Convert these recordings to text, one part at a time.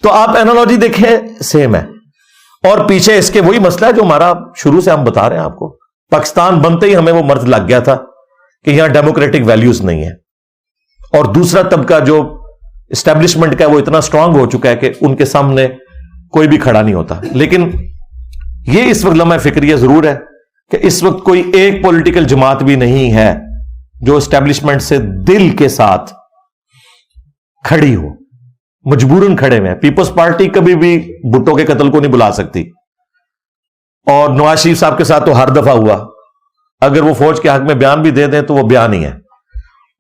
تو آپ اینالوجی دیکھیں سیم ہے. اور پیچھے اس کے وہی مسئلہ ہے جو ہمارا شروع سے ہم بتا رہے ہیں آپ کو. پاکستان بنتے ہی ہمیں وہ مرض لگ گیا تھا کہ یہاں ڈیموکریٹک ویلیوز نہیں ہے, اور دوسرا طبقہ جو اسٹیبلشمنٹ کا وہ اتنا اسٹرانگ ہو چکا ہے کہ ان کے سامنے کوئی بھی کھڑا نہیں ہوتا. لیکن یہ اس وقت لمحہ فکریہ ضرور ہے کہ اس وقت کوئی ایک پولیٹیکل جماعت بھی نہیں ہے جو اسٹیبلشمنٹ سے دل کے ساتھ کھڑی ہو. مجبوراً کھڑے ہوئے ہیں. پیپلز پارٹی کبھی بھی بھٹو کے قتل کو نہیں بلا سکتی, اور نواز شریف صاحب کے ساتھ تو ہر دفعہ ہوا. اگر وہ فوج کے حق میں بیان بھی دے دیں تو وہ بیان ہی ہے.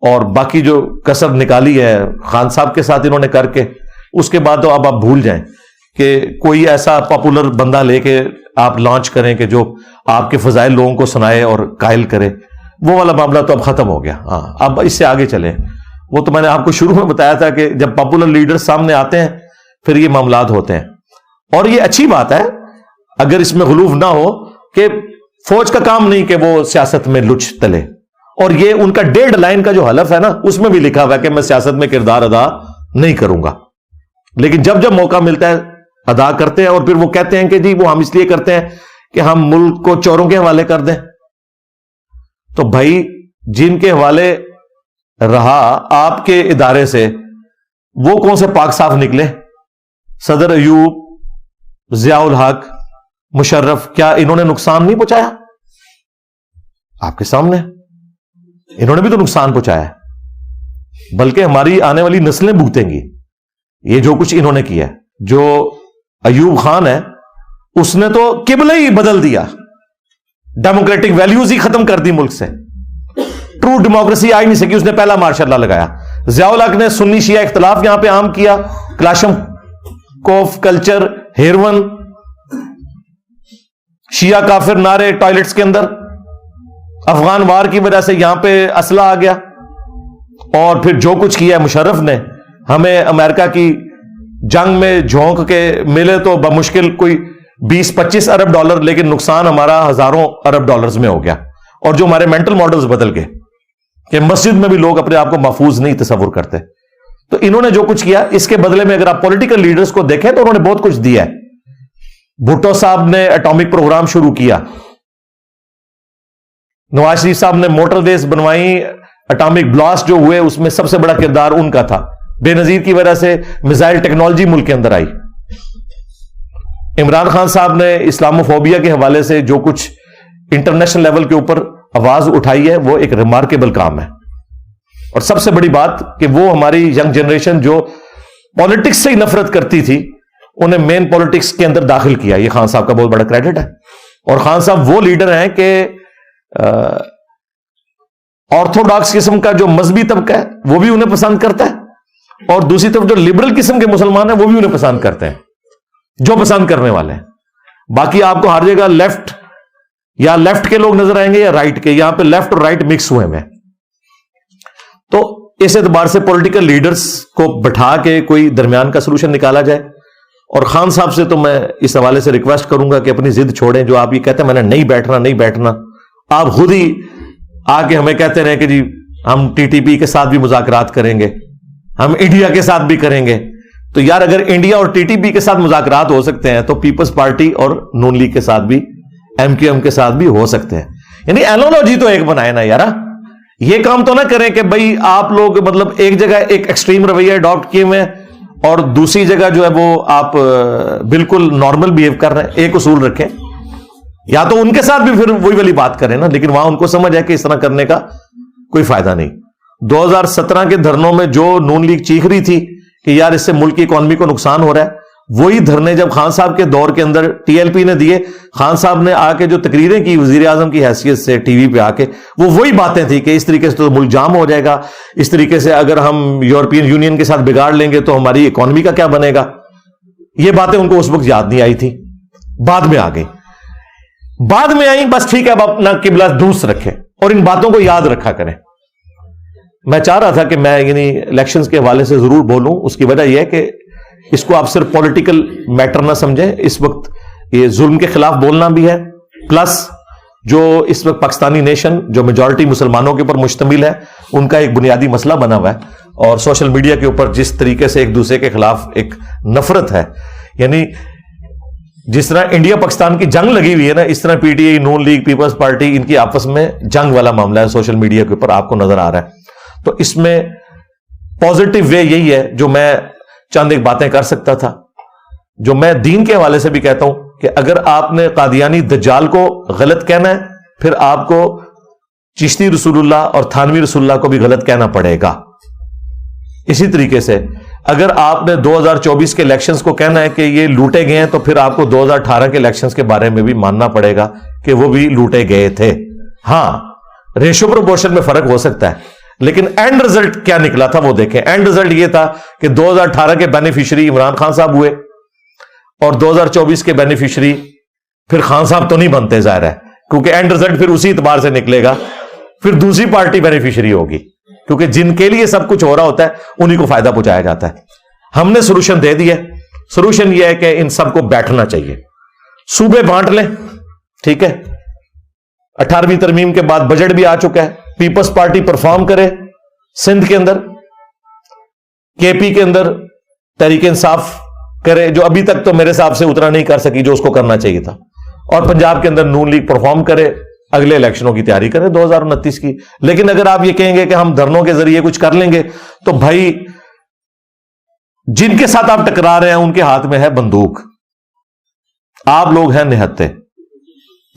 اور باقی جو کسر نکالی ہے خان صاحب کے ساتھ انہوں نے کر کے, اس کے بعد تو اب آپ بھول جائیں کہ کوئی ایسا پاپولر بندہ لے کے آپ لانچ کریں کہ جو آپ کے فضائل لوگوں کو سنائے اور قائل کرے. وہ والا معاملہ تو اب ختم ہو گیا. ہاں, اب اس سے آگے چلیں. وہ تو میں نے آپ کو شروع میں بتایا تھا کہ جب پاپولر لیڈر سامنے آتے ہیں پھر یہ معاملات ہوتے ہیں. اور یہ اچھی بات ہے اگر اس میں غلوف نہ ہو کہ فوج کا کام نہیں کہ وہ سیاست میں لچ تلے. اور یہ ان کا ڈیڈ لائن کا جو حلف ہے نا, اس میں بھی لکھا ہوا ہے کہ میں سیاست میں کردار ادا نہیں کروں گا. لیکن جب جب موقع ملتا ہے ادا کرتے ہیں, اور پھر وہ کہتے ہیں کہ جی وہ ہم اس لیے کرتے ہیں کہ ہم ملک کو چوروں کے حوالے کر دیں. تو بھائی جن کے حوالے رہا آپ کے ادارے سے وہ کون سے پاک صاف نکلے؟ صدر ایوب, ضیاء الحق, مشرف, کیا انہوں نے نقصان نہیں پہنچایا؟ آپ کے سامنے انہوں نے بھی تو نقصان پہنچایا ہے, بلکہ ہماری آنے والی نسلیں بھگتیں گی یہ جو کچھ انہوں نے کیا. جو ایوب خان ہے اس نے تو قبلہ ہی بدل دیا, ڈیموکریٹک ویلیوز ہی ختم کر دی ملک سے. ٹرو ڈیموکریسی آ ہی نہیں سکی, اس نے پہلا مارشاء اللہ لگایا. ضیاء الحق نے سنی شیعہ اختلاف یہاں پہ عام کیا, کلاشم کوف کلچر, ہیروئن, شیعہ کافر نعرے ٹوائلٹس کے اندر. افغان وار کی وجہ سے یہاں پہ اسلحہ آ گیا. اور پھر جو کچھ کیا مشرف نے, ہمیں امریکہ کی جنگ میں جھونک کے ملے تو بمشکل کوئی 20-25 ارب ڈالر, لیکن نقصان ہمارا ہزاروں ارب ڈالرز میں ہو گیا. اور جو ہمارے مینٹل ماڈلز بدل گئے کہ مسجد میں بھی لوگ اپنے آپ کو محفوظ نہیں تصور کرتے. تو انہوں نے جو کچھ کیا اس کے بدلے میں اگر آپ پولیٹیکل لیڈرز کو دیکھیں تو انہوں نے بہت کچھ دیا ہے. بھٹو صاحب نے ایٹامک پروگرام شروع کیا, نواز شریف صاحب نے موٹر ویز بنوائی, ایٹامک بلاسٹ جو ہوئے اس میں سب سے بڑا کردار ان کا تھا. بے نظیر کی وجہ سے میزائل ٹیکنالوجی ملک کے اندر آئی. عمران خان صاحب نے اسلاموفوبیا کے حوالے سے جو کچھ انٹرنیشنل لیول کے اوپر آواز اٹھائی ہے وہ ایک ریمارکیبل کام ہے. اور سب سے بڑی بات کہ وہ ہماری ینگ جنریشن جو پالیٹکس سے ہی نفرت کرتی تھی انہیں مین پالیٹکس کے اندر داخل کیا. یہ خان صاحب کا بہت بڑا کریڈٹ ہے. اور خان صاحب وہ لیڈر ہیں کہ آرتھوڈاکس قسم کا جو مذہبی طبقہ ہے وہ بھی انہیں پسند کرتا ہے, اور دوسری طرف جو لبرل قسم کے مسلمان ہیں وہ بھی انہیں پسند کرتے ہیں, جو پسند کرنے والے ہیں. باقی آپ کو ہر جگہ لیفٹ یا لیفٹ کے لوگ نظر آئیں گے یا رائٹ کے. یہاں پہ لیفٹ اور رائٹ مکس ہوئے ہیں. تو اس اعتبار سے پولیٹیکل لیڈرز کو بٹھا کے کوئی درمیان کا سلوشن نکالا جائے. اور خان صاحب سے تو میں اس حوالے سے ریکویسٹ کروں گا کہ اپنی ضد چھوڑیں. جو آپ یہ کہتے ہیں میں نے نہیں بیٹھنا, آپ خود ہی آ کے ہمیں کہتے رہے کہ جی ہم ٹی ٹی پی کے ساتھ بھی مذاکرات کریں گے, ہم انڈیا کے ساتھ بھی کریں گے. تو یار اگر انڈیا اور ٹی ٹی پی کے ساتھ مذاکرات ہو سکتے ہیں تو پیپلز پارٹی اور نون لیگ کے ساتھ بھی, ایم کیو ایم کے ساتھ بھی ہو سکتے ہیں. یعنی اینالوجی تو ایک بنائے نا یار. یہ کام تو نہ کریں کہ بھائی آپ لوگ مطلب ایک جگہ ایک ایکسٹریم رویہ اڈاپٹ کیے ہوئے اور دوسری جگہ جو ہے وہ آپ بالکل نارمل بیہیو کر رہے ہیں. ایک اصول رکھیں, یا تو ان کے ساتھ بھی پھر وہی والی بات کریں نا, لیکن وہاں ان کو سمجھ ہے کہ اس طرح کرنے کا کوئی فائدہ نہیں. 2017 کے دھرنوں میں جو نون لیگ چیخ رہی تھی کہ یار اس سے ملک کی اکانومی کو نقصان ہو رہا ہے, وہی دھرنے جب خان صاحب کے دور کے اندر ٹی ایل پی نے دیے, خان صاحب نے آ کے جو تقریریں کی وزیر اعظم کی حیثیت سے ٹی وی پہ آ کے, وہ وہی باتیں تھی کہ اس طریقے سے تو ملک جام ہو جائے گا, اس طریقے سے اگر ہم یورپین یونین کے ساتھ بگاڑ لیں گے تو ہماری اکانومی کا کیا بنے گا. یہ باتیں ان کو اس وقت یاد نہیں آئی تھی, بعد میں آ گئی. بعد میں آئی بس ٹھیک ہے, اب اپنا قبلہ درست رکھیں اور ان باتوں کو یاد رکھا کریں. میں چاہ رہا تھا کہ میں یعنی الیکشنز کے حوالے سے ضرور بولوں. اس کی وجہ یہ ہے کہ اس کو آپ صرف پولیٹیکل میٹر نہ سمجھیں. اس وقت یہ ظلم کے خلاف بولنا بھی ہے, پلس جو اس وقت پاکستانی نیشن جو میجورٹی مسلمانوں کے اوپر مشتمل ہے ان کا ایک بنیادی مسئلہ بنا ہوا ہے, اور سوشل میڈیا کے اوپر جس طریقے سے ایک دوسرے کے خلاف ایک نفرت ہے، یعنی جس طرح انڈیا پاکستان کی جنگ لگی ہوئی ہے نا، اس طرح P T I, Noon League, Peoples Party, ان کی آپس میں جنگ والا معاملہ ہے سوشل میڈیا کے اوپر، آپ کو نظر آ رہا ہے۔ تو اس میں پازیٹیو وے یہی ہے، جو میں چند ایک باتیں کر سکتا تھا، جو میں دین کے حوالے سے بھی کہتا ہوں کہ اگر آپ نے قادیانی دجال کو غلط کہنا ہے، پھر آپ کو چشتی رسول اللہ اور تھانوی رسول اللہ کو بھی غلط کہنا پڑے گا۔ اسی طریقے سے اگر آپ نے 2024 کے الیکشنز کو کہنا ہے کہ یہ لوٹے گئے ہیں، تو پھر آپ کو 2018 کے الیکشنز کے بارے میں بھی ماننا پڑے گا کہ وہ بھی لوٹے گئے تھے۔ ہاں، ریشو پروپورشن میں فرق ہو سکتا ہے، لیکن اینڈ رزلٹ کیا نکلا تھا وہ دیکھیں۔ اینڈ رزلٹ یہ تھا کہ 2018 کے بینیفیشری عمران خان صاحب ہوئے، اور 2024 کے بینیفیشری پھر خان صاحب تو نہیں بنتے، ظاہر ہے، کیونکہ اینڈ رزلٹ پھر اسی اعتبار سے نکلے گا، پھر دوسری پارٹی بینیفیشری ہوگی، کیونکہ جن کے لیے سب کچھ ہو رہا ہوتا ہے انہی کو فائدہ پہنچایا جاتا ہے۔ ہم نے سولوشن دے دیا، سولوشن یہ ہے کہ ان سب کو بیٹھنا چاہیے، صوبے بانٹ لیں، ٹھیک ہے، 18ویں ترمیم کے بعد بجٹ بھی آ چکا ہے، پیپلز پارٹی پرفارم کرے سندھ کے اندر، کے پی کے اندر تحریک انصاف کرے، جو ابھی تک تو میرے حساب سے اتنا نہیں کر سکی جو اس کو کرنا چاہیے تھا، اور پنجاب کے اندر نون لیگ پرفارم کرے، اگلے الیکشنوں کی تیاری کریں 2029 کی۔ لیکن اگر آپ یہ کہیں گے کہ ہم دھرنوں کے ذریعے کچھ کر لیں گے، تو بھائی جن کے ساتھ آپ ٹکرا رہے ہیں ان کے ہاتھ میں ہے بندوق، آپ لوگ ہیں نہتے،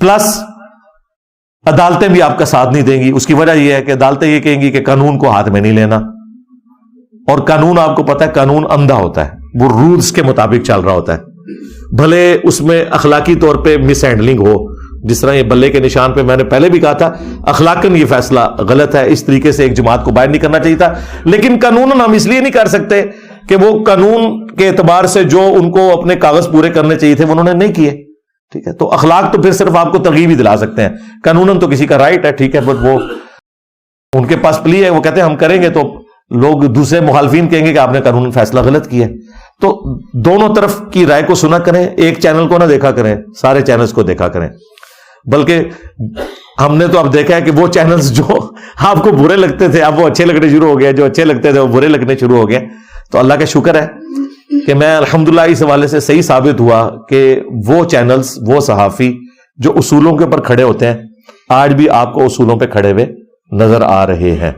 پلس عدالتیں بھی آپ کا ساتھ نہیں دیں گی۔ اس کی وجہ یہ ہے کہ عدالتیں یہ کہیں گی کہ قانون کو ہاتھ میں نہیں لینا، اور قانون آپ کو پتا ہے قانون اندھا ہوتا ہے، وہ رولز کے مطابق چل رہا ہوتا ہے، بھلے اس میں اخلاقی طور پہ مس ہینڈلنگ ہو، جس طرح یہ بلے کے نشان پہ میں نے پہلے بھی کہا تھا، اخلاقاً یہ فیصلہ غلط ہے، اس طریقے سے ایک جماعت کو باہر نہیں کرنا چاہیے تھا، لیکن قانون ہم اس لیے نہیں کر سکتے کہ وہ قانون کے اعتبار سے جو ان کو اپنے کاغذ پورے کرنے چاہیے تھے وہ انہوں نے نہیں کیے، ٹھیک ہے۔ تو اخلاق تو پھر صرف آپ کو ترغیب ہی دلا سکتے ہیں، قانوناً تو کسی کا رائٹ ہے، ٹھیک ہے، بٹ وہ ان کے پاس پلی ہے، وہ کہتے ہیں ہم کریں گے، تو لوگ دوسرے مخالفین کہیں گے کہ آپ نے قانون فیصلہ غلط کیا ہے۔ تو دونوں طرف کی رائے کو سنا کریں، ایک چینل کو نہ دیکھا کریں، سارے چینلز کو دیکھا کریں، بلکہ ہم نے تو اب دیکھا ہے کہ وہ چینلز جو آپ کو برے لگتے تھے اب وہ اچھے لگنے شروع ہو گئے، جو اچھے لگتے تھے وہ برے لگنے شروع ہو گئے۔ تو اللہ کا شکر ہے کہ میں الحمدللہ اس حوالے سے صحیح ثابت ہوا کہ وہ چینلز، وہ صحافی جو اصولوں کے اوپر کھڑے ہوتے ہیں، آج بھی آپ کو اصولوں پہ کھڑے ہوئے نظر آ رہے ہیں۔